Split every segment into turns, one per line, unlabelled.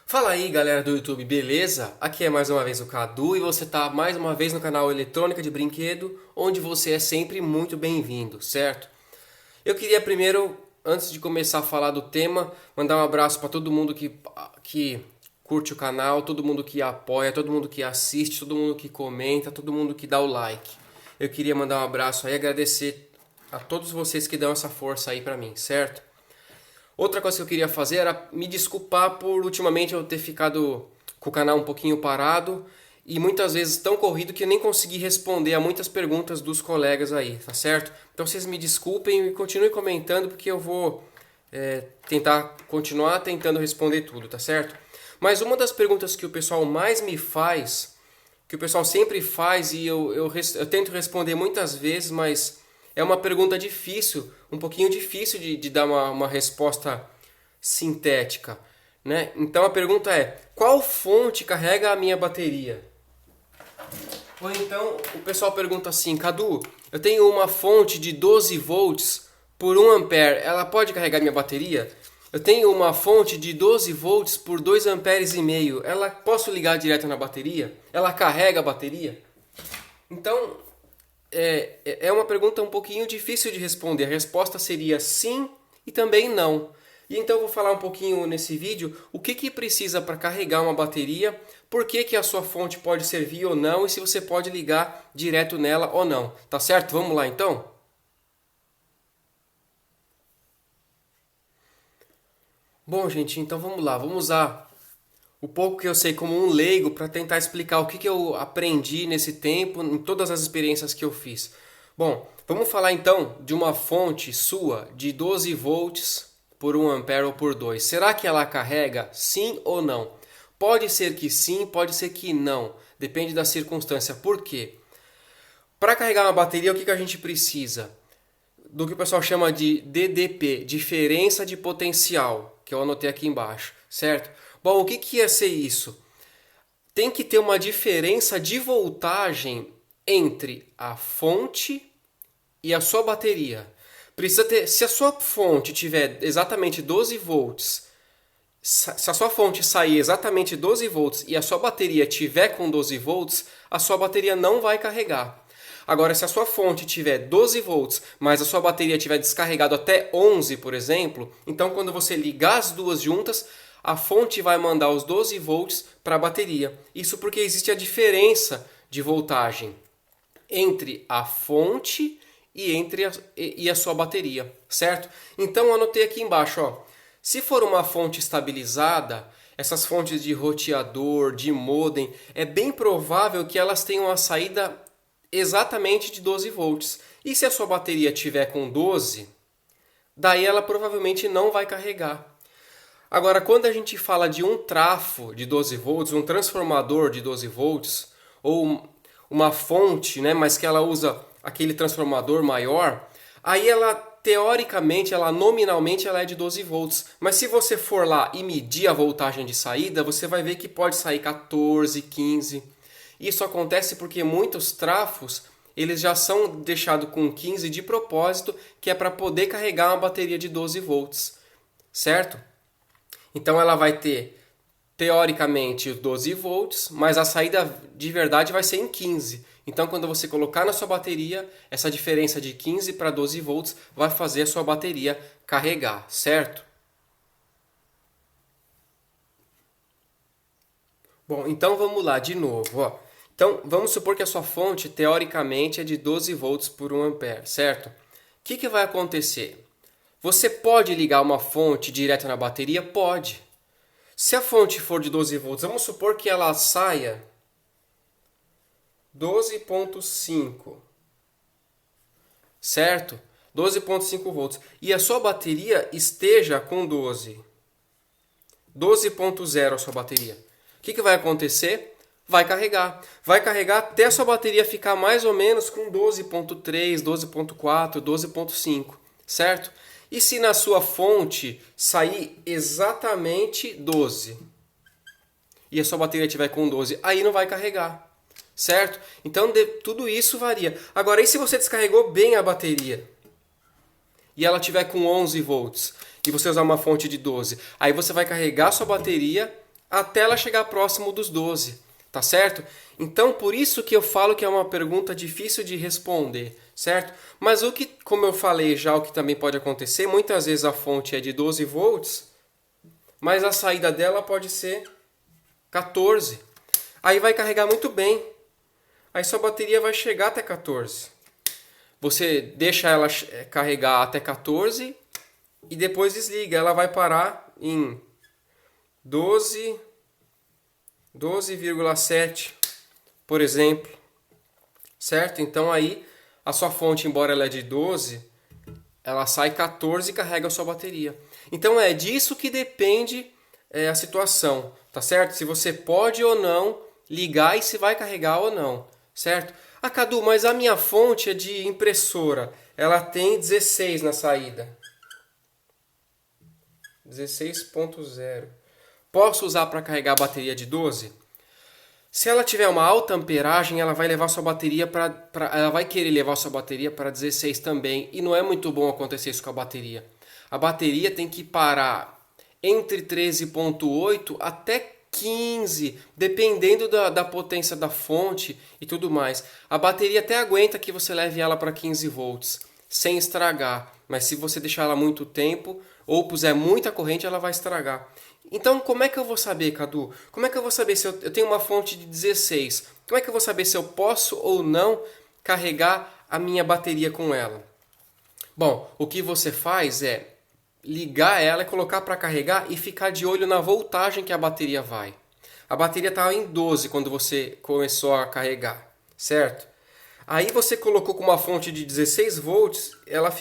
Fala aí galera do YouTube, beleza? Aqui é mais uma vez o Cadu e você está mais uma vez no canal Eletrônica de Brinquedo, onde você é sempre muito bem-vindo, certo? Eu queria primeiro, antes de começar a falar do tema, mandar um abraço para todo mundo que curte o canal, todo mundo que apoia, todo mundo que assiste, todo mundo que comenta, todo mundo que dá o like. Eu queria mandar um abraço aí e agradecer a todos vocês que dão essa força aí para mim, certo? Outra coisa que eu queria fazer era me desculpar por ultimamente eu ter ficado com o canal um pouquinho parado e muitas vezes tão corrido que eu nem consegui responder a muitas perguntas dos colegas aí, tá certo? Então vocês me desculpem e continuem comentando porque eu vou tentar continuar tentando responder tudo, tá certo? Mas uma das perguntas que o pessoal mais me faz, que o pessoal sempre faz e eu tento responder muitas vezes, mas é uma pergunta difícil, um pouquinho difícil de dar uma resposta sintética, né? Então a pergunta é: qual fonte carrega a minha bateria? Ou então o pessoal pergunta assim: Cadu, eu tenho uma fonte de 12 volts por 1 ampere, ela pode carregar minha bateria? Eu tenho uma fonte de 12 volts por 2 amperes e meio, ela posso ligar direto na bateria? Ela carrega a bateria? Então é uma pergunta um pouquinho difícil de responder. A resposta seria sim e também não. E então eu vou falar um pouquinho nesse vídeo o que precisa para carregar uma bateria, por que a sua fonte pode servir ou não e se você pode ligar direto nela ou não. Tá certo? Vamos lá então? Bom, gente, então vamos lá. Vamos usar o pouco que eu sei como um leigo para tentar explicar o que eu aprendi nesse tempo, em todas as experiências que eu fiz. Bom, vamos falar então de uma fonte sua de 12 volts por 1 ampere ou por 2. Será que ela carrega sim ou não? Pode ser que sim, pode ser que não. Depende da circunstância. Por quê? Para carregar uma bateria, o que a gente precisa? Do que o pessoal chama de DDP, diferença de potencial, que eu anotei aqui embaixo, certo? Bom, o que ia ser isso? Tem que ter uma diferença de voltagem entre a fonte e a sua bateria. Precisa ter, se a sua fonte tiver exatamente 12 volts, se a sua fonte sair exatamente 12 volts e a sua bateria tiver com 12 volts, a sua bateria não vai carregar. Agora, se a sua fonte tiver 12 volts, mas a sua bateria tiver descarregado até 11, por exemplo, então quando você ligar as duas juntas, a fonte vai mandar os 12 volts para a bateria. Isso porque existe a diferença de voltagem entre a fonte e a sua bateria, certo? Então eu anotei aqui embaixo, ó, se for uma fonte estabilizada, essas fontes de roteador, de modem, é bem provável que elas tenham a saída exatamente de 12 volts. E se a sua bateria tiver com 12, daí ela provavelmente não vai carregar. Agora, quando a gente fala de um trafo de 12 volts, um transformador de 12 volts, ou uma fonte, né, mas que ela usa aquele transformador maior, aí ela, teoricamente, ela nominalmente ela é de 12 volts. Mas se você for lá e medir a voltagem de saída, você vai ver que pode sair 14, 15. Isso acontece porque muitos trafos eles já são deixados com 15 de propósito, que é para poder carregar uma bateria de 12 volts, certo? Então ela vai ter, teoricamente, 12 volts, mas a saída de verdade vai ser em 15. Então quando você colocar na sua bateria, essa diferença de 15 para 12 volts vai fazer a sua bateria carregar, certo? Bom, então vamos lá de novo, ó. Então, vamos supor que a sua fonte, teoricamente, é de 12 volts por 1 ampere, certo? O que vai acontecer? Você pode ligar uma fonte direto na bateria? Pode. Se a fonte for de 12 volts, vamos supor que ela saia 12,5, certo? 12,5 volts. E a sua bateria esteja com 12. 12,0 a sua bateria. O que vai acontecer? Vai carregar. Vai carregar até a sua bateria ficar mais ou menos com 12.3, 12.4, 12.5, certo? E se na sua fonte sair exatamente 12 e a sua bateria estiver com 12, aí não vai carregar, certo? Então tudo isso varia. Agora, e se você descarregou bem a bateria e ela estiver com 11 volts e você usar uma fonte de 12, aí você vai carregar a sua bateria até ela chegar próximo dos 12, tá certo? Então, por isso que eu falo que é uma pergunta difícil de responder, certo? Mas o que, como eu falei já, o que também pode acontecer, muitas vezes a fonte é de 12 volts, mas a saída dela pode ser 14. Aí vai carregar muito bem. Aí sua bateria vai chegar até 14. Você deixa ela carregar até 14 e depois desliga. Ela vai parar em 12,7, por exemplo. Certo? Então aí a sua fonte, embora ela é de 12, ela sai 14 e carrega a sua bateria. Então é disso que depende a situação, tá certo? Se você pode ou não ligar e se vai carregar ou não, certo? Ah, Cadu, mas a minha fonte é de impressora. Ela tem 16 na saída. 16.0. Posso usar para carregar a bateria de 12? Se ela tiver uma alta amperagem, ela vai levar sua bateria ela vai querer levar sua bateria para 16 também, e não é muito bom acontecer isso com a bateria. A bateria tem que parar entre 13.8 até 15, dependendo da potência da fonte e tudo mais. A bateria até aguenta que você leve ela para 15 volts, sem estragar, mas se você deixar ela muito tempo ou puser muita corrente, ela vai estragar. Então, como é que eu vou saber, Cadu? Como é que eu vou saber se eu tenho uma fonte de 16? Como é que eu vou saber se eu posso ou não carregar a minha bateria com ela? Bom, o que você faz é ligar ela e colocar para carregar e ficar de olho na voltagem que a bateria vai. A bateria estava em 12 quando você começou a carregar, certo? Aí você colocou com uma fonte de 16 volts, ela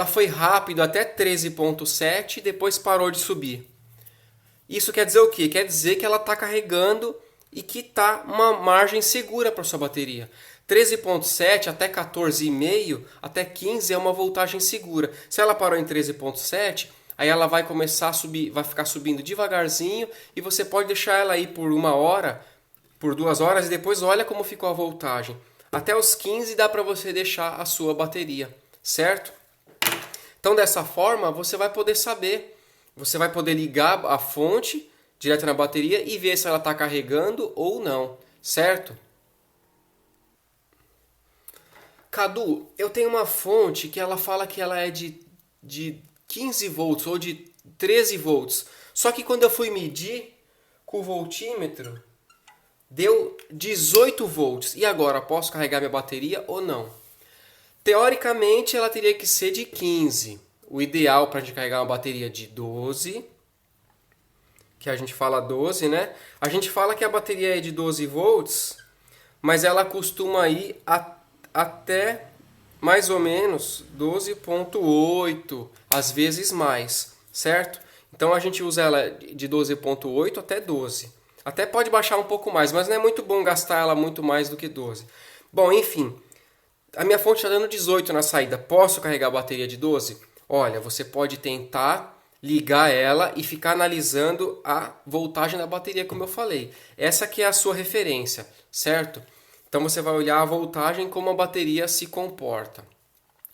foi rápido até 13.7 e depois parou de subir. Isso quer dizer o quê? Quer dizer que ela está carregando e que está uma margem segura para sua bateria. 13.7 até 14,5 até 15 é uma voltagem segura. Se ela parou em 13.7, aí ela vai começar a subir, vai ficar subindo devagarzinho e você pode deixar ela aí por 1 hora, por 2 horas e depois olha como ficou a voltagem. Até os 15 dá para você deixar a sua bateria, certo? Então dessa forma você vai poder saber. Você vai poder ligar a fonte direto na bateria e ver se ela está carregando ou não, certo? Cadu, eu tenho uma fonte que ela fala que ela é de 15 volts ou de 13 volts. Só que quando eu fui medir com o voltímetro, deu 18 volts. E agora, posso carregar minha bateria ou não? Teoricamente, ela teria que ser de 15. O ideal para a gente carregar uma bateria de 12, que a gente fala 12, né? A gente fala que a bateria é de 12 volts, mas ela costuma ir até mais ou menos 12.8, às vezes mais, certo? Então a gente usa ela de 12.8 até 12. Até pode baixar um pouco mais, mas não é muito bom gastar ela muito mais do que 12. Bom, enfim, a minha fonte está dando 18 na saída. Posso carregar a bateria de 12? Olha, você pode tentar ligar ela e ficar analisando a voltagem da bateria, como eu falei. Essa que é a sua referência, certo? Então você vai olhar a voltagem, como a bateria se comporta.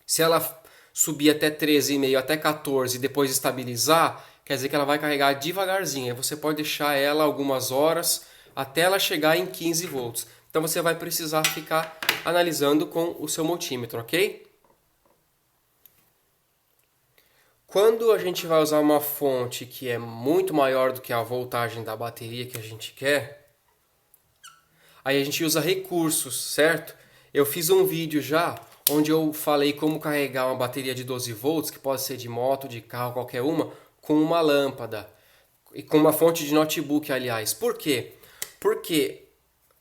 Se ela subir até 13,5, até 14 e depois estabilizar, quer dizer que ela vai carregar devagarzinho. Você pode deixar ela algumas horas até ela chegar em 15 volts. Então você vai precisar ficar analisando com o seu multímetro, ok? Quando a gente vai usar uma fonte que é muito maior do que a voltagem da bateria que a gente quer, aí a gente usa recursos, certo? Eu fiz um vídeo já onde eu falei como carregar uma bateria de 12 volts, que pode ser de moto, de carro, qualquer uma, com uma lâmpada. E com uma fonte de notebook, aliás. Por quê? Porque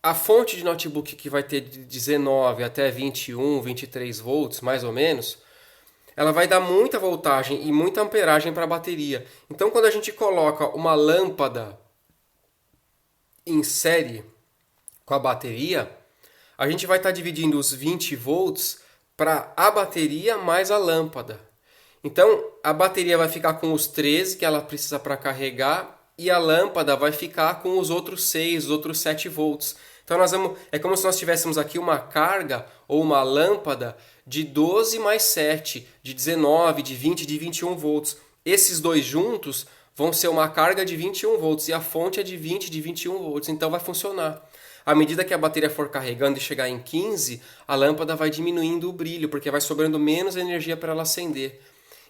a fonte de notebook que vai ter de 19 até 21, 23 volts, mais ou menos, ela vai dar muita voltagem e muita amperagem para a bateria. Então, quando a gente coloca uma lâmpada em série com a bateria, a gente vai estar dividindo os 20 volts para a bateria mais a lâmpada. Então, a bateria vai ficar com os 13 que ela precisa para carregar e a lâmpada vai ficar com os outros 6, os outros 7 volts. Então, é como se nós tivéssemos aqui uma carga ou uma lâmpada de 12 mais 7, de 19, de 20, de 21 volts. Esses dois juntos vão ser uma carga de 21 volts e a fonte é de 20, de 21 volts, então vai funcionar. À medida que a bateria for carregando e chegar em 15, a lâmpada vai diminuindo o brilho, porque vai sobrando menos energia para ela acender.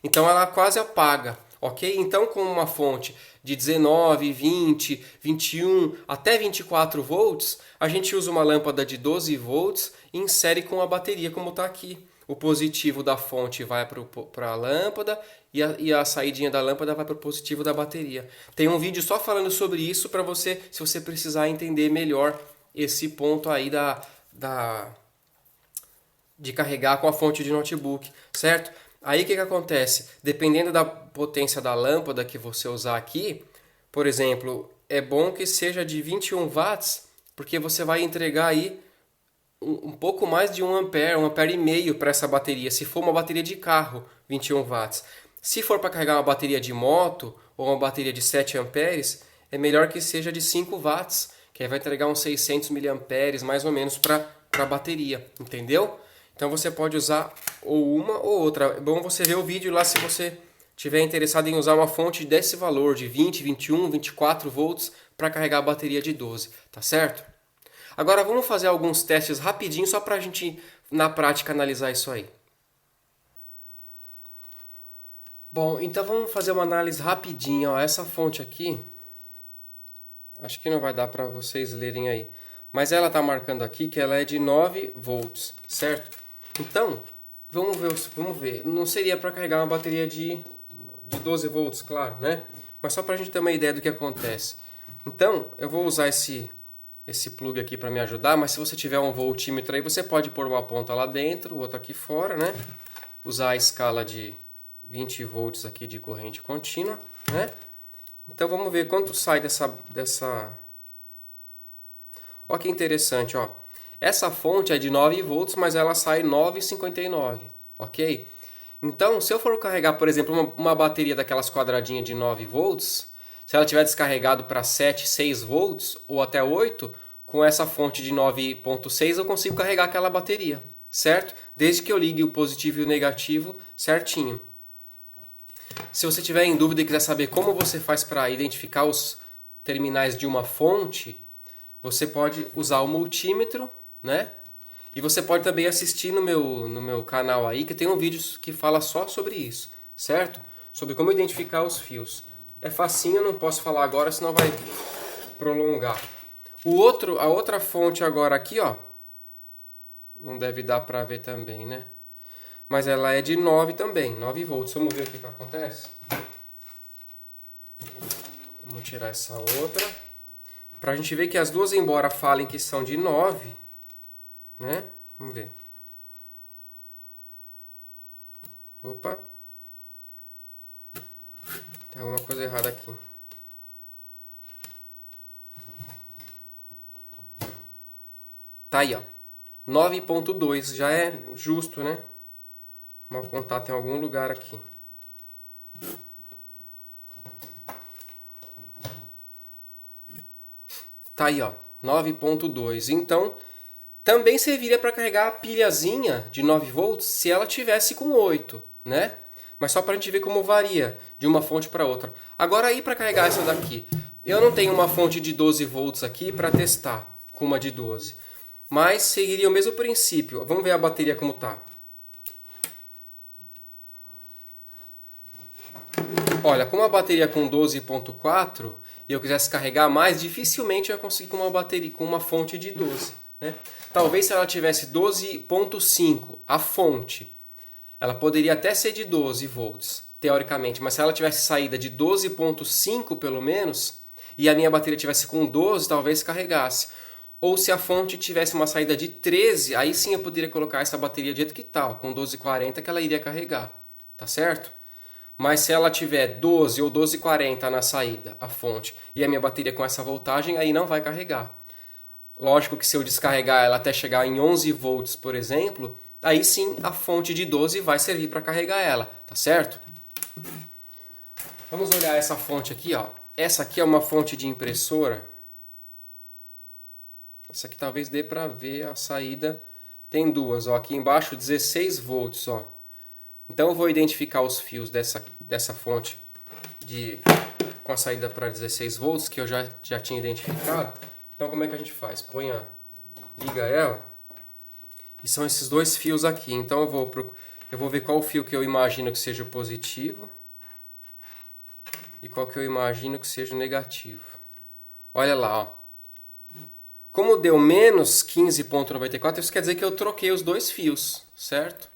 Então ela quase apaga, ok? Então com uma fonte de 19, 20, 21 até 24 volts, a gente usa uma lâmpada de 12 volts e insere com a bateria como está aqui. O positivo da fonte vai para a lâmpada e a saidinha da lâmpada vai para o positivo da bateria. Tem um vídeo só falando sobre isso para você, se você precisar entender melhor esse ponto aí de carregar com a fonte de notebook, certo? Aí o que acontece? Dependendo da potência da lâmpada que você usar aqui, por exemplo, é bom que seja de 21 watts, porque você vai entregar aí um pouco mais de 1 ampere, 1 ampere e meio para essa bateria, se for uma bateria de carro, 21 watts. Se for para carregar uma bateria de moto ou uma bateria de 7 amperes, é melhor que seja de 5 watts, que aí vai entregar uns 600 miliamperes mais ou menos para a bateria, entendeu? Então você pode usar ou uma ou outra. É bom você ver o vídeo lá se você tiver interessado em usar uma fonte desse valor de 20, 21, 24 volts para carregar a bateria de 12, tá certo? Agora vamos fazer alguns testes rapidinho só para a gente na prática analisar isso aí. Bom, então vamos fazer uma análise rapidinha. Ó. Essa fonte aqui, acho que não vai dar para vocês lerem aí, mas ela está marcando aqui que ela é de 9 volts, certo? Então, vamos ver. Não seria para carregar uma bateria de 12 volts, claro, né? Mas só para a gente ter uma ideia do que acontece. Então, eu vou usar esse plug aqui para me ajudar, mas se você tiver um voltímetro aí, você pode pôr uma ponta lá dentro, outra aqui fora, né? Usar a escala de 20 volts aqui de corrente contínua, né? Então vamos ver quanto sai dessa... Olha que interessante, ó. Essa fonte é de 9 volts, mas ela sai 9,59, ok? Então, se eu for carregar, por exemplo, uma bateria daquelas quadradinhas de 9 volts, se ela tiver descarregado para 7, 6 volts ou até 8, com essa fonte de 9,6 eu consigo carregar aquela bateria, certo? Desde que eu ligue o positivo e o negativo certinho. Se você tiver em dúvida e quiser saber como você faz para identificar os terminais de uma fonte, você pode usar o multímetro, né? E você pode também assistir no meu canal aí, que tem um vídeo que fala só sobre isso, certo? Sobre como identificar os fios. É facinho, eu não posso falar agora, senão vai prolongar. A outra fonte agora aqui, ó, não deve dar para ver também, né? Mas ela é de 9 também, 9 volts. Vamos ver o que acontece? Vamos tirar essa outra. Pra gente ver que as duas, embora falem que são de 9, né? Vamos ver. Opa. Tem alguma coisa errada aqui. Tá aí, ó. 9,2 já é justo, né? Vamos contar, em algum lugar aqui. Tá aí, ó. 9,2. Então, também serviria para carregar a pilhazinha de 9 volts se ela tivesse com 8, né? Mas só para a gente ver como varia de uma fonte para outra. Agora aí para carregar essa daqui. Eu não tenho uma fonte de 12 volts aqui para testar com uma de 12. Mas seguiria o mesmo princípio. Vamos ver a bateria como tá. Olha, com uma bateria com 12,4 e eu quisesse carregar mais, dificilmente eu ia conseguir com uma bateria com uma fonte de 12. Né? Talvez se ela tivesse 12,5, a fonte, ela poderia até ser de 12 volts, teoricamente, mas se ela tivesse saída de 12,5 pelo menos, e a minha bateria tivesse com 12, talvez carregasse. Ou se a fonte tivesse uma saída de 13, aí sim eu poderia colocar essa bateria do jeito que está, com 12,40 que ela iria carregar, tá certo? Mas se ela tiver 12 ou 12,40 na saída, a fonte, e a minha bateria com essa voltagem, aí não vai carregar. Lógico que se eu descarregar ela até chegar em 11 volts, por exemplo, aí sim a fonte de 12 vai servir para carregar ela, tá certo? Vamos olhar essa fonte aqui, ó. Essa aqui é uma fonte de impressora. Essa aqui talvez dê para ver a saída. Tem duas, ó. Aqui embaixo 16 volts, ó. Então eu vou identificar os fios dessa fonte com a saída para 16 volts, que eu já tinha identificado. Então como é que a gente faz? Liga ela, e são esses dois fios aqui. Então eu vou ver qual fio que eu imagino que seja o positivo e qual que eu imagino que seja o negativo. Olha lá, ó. Como deu menos 15,94, isso quer dizer que eu troquei os dois fios, certo?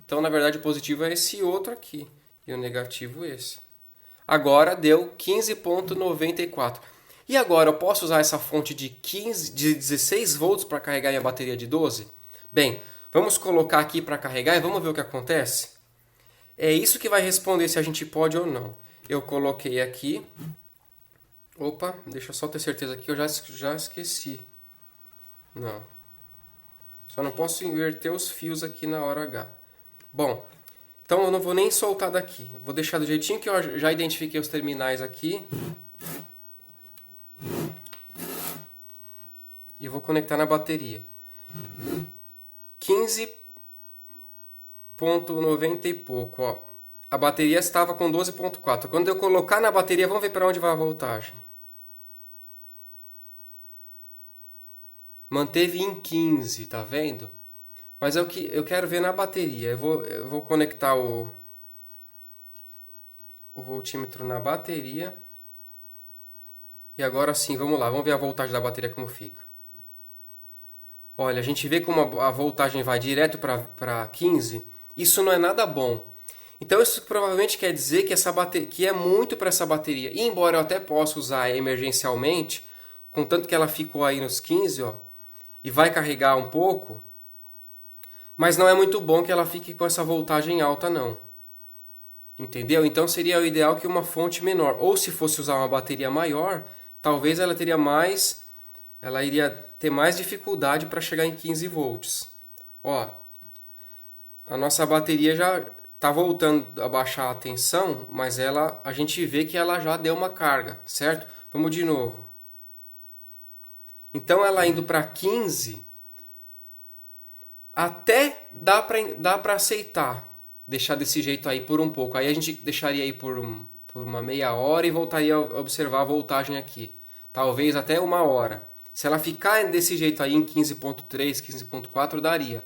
Então, na verdade, o positivo é esse outro aqui e o negativo esse. Agora deu 15,94. E agora eu posso usar essa fonte de 16 volts para carregar minha bateria de 12? Bem, vamos colocar aqui para carregar e vamos ver o que acontece? É isso que vai responder se a gente pode ou não. Eu coloquei aqui. Opa, deixa eu só ter certeza aqui, eu já esqueci. Não. Só não posso inverter os fios aqui na hora H. Bom, então eu não vou nem soltar daqui. Vou deixar do jeitinho que eu já identifiquei os terminais aqui. E vou conectar na bateria. 15,90 e pouco, ó. A bateria estava com 12,4. Quando eu colocar na bateria, vamos ver para onde vai a voltagem. Manteve em 15, tá vendo? Mas eu quero ver na bateria. Eu vou conectar o voltímetro na bateria. E agora sim, vamos lá. Vamos ver a voltagem da bateria como fica. Olha, a gente vê como a voltagem vai direto para 15. Isso não é nada bom. Então isso provavelmente quer dizer que é muito para essa bateria. E embora eu até possa usar emergencialmente, contanto que ela ficou aí nos 15, ó, e vai carregar um pouco, mas não é muito bom que ela fique com essa voltagem alta não. Entendeu? Então seria o ideal que uma fonte menor, ou se fosse usar uma bateria maior, talvez ela iria ter mais dificuldade para chegar em 15 volts. Ó, a nossa bateria já está voltando a baixar a tensão, mas a gente vê que ela já deu uma carga, certo? Vamos de novo. Então ela indo para 15, até dá para aceitar, deixar desse jeito aí por um pouco. Aí a gente deixaria aí por uma meia hora e voltaria a observar a voltagem aqui. Talvez até uma hora. Se ela ficar desse jeito aí em 15,3, 15,4 daria.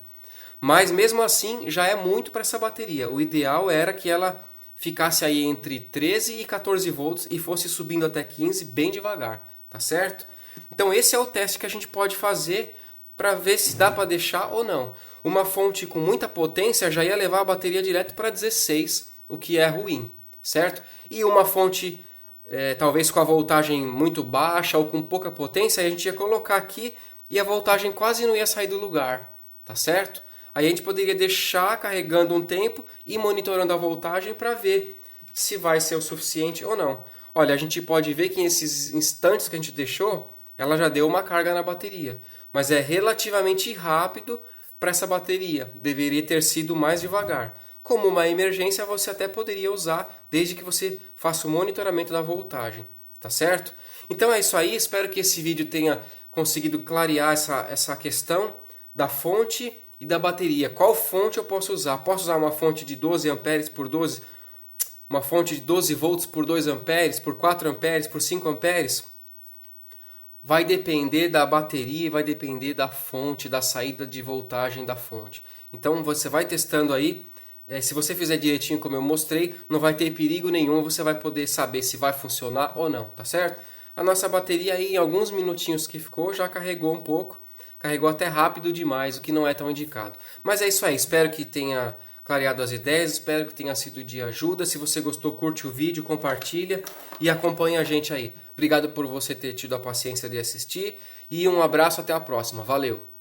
Mas mesmo assim já é muito para essa bateria. O ideal era que ela ficasse aí entre 13 e 14 volts e fosse subindo até 15 bem devagar, tá certo? Então esse é o teste que a gente pode fazer para ver se dá para deixar ou não. Uma fonte com muita potência já ia levar a bateria direto para 16, o que é ruim, certo? E uma fonte talvez com a voltagem muito baixa ou com pouca potência, a gente ia colocar aqui e a voltagem quase não ia sair do lugar, tá certo? Aí a gente poderia deixar carregando um tempo e monitorando a voltagem para ver se vai ser o suficiente ou não. Olha, a gente pode ver que nesses instantes que a gente deixou, ela já deu uma carga na bateria. Mas é relativamente rápido para essa bateria. Deveria ter sido mais devagar. Como uma emergência, você até poderia usar, desde que você faça o monitoramento da voltagem. Tá certo? Então é isso aí. Espero que esse vídeo tenha conseguido clarear essa questão da fonte e da bateria. Qual fonte eu posso usar? Posso usar uma fonte de 12 amperes por 12? Uma fonte de 12 volts por 2 amperes, por 4 amperes, por 5 amperes? Vai depender da bateria, vai depender da fonte, da saída de voltagem da fonte. Então você vai testando aí. Se você fizer direitinho como eu mostrei, não vai ter perigo nenhum. Você vai poder saber se vai funcionar ou não, tá certo? A nossa bateria aí, em alguns minutinhos que ficou, já carregou um pouco. Carregou até rápido demais, o que não é tão indicado. Mas é isso aí, espero que tenha clareado as ideias, espero que tenha sido de ajuda. Se você gostou, curte o vídeo, compartilha e acompanha a gente aí. Obrigado por você ter tido a paciência de assistir e um abraço, até a próxima. Valeu!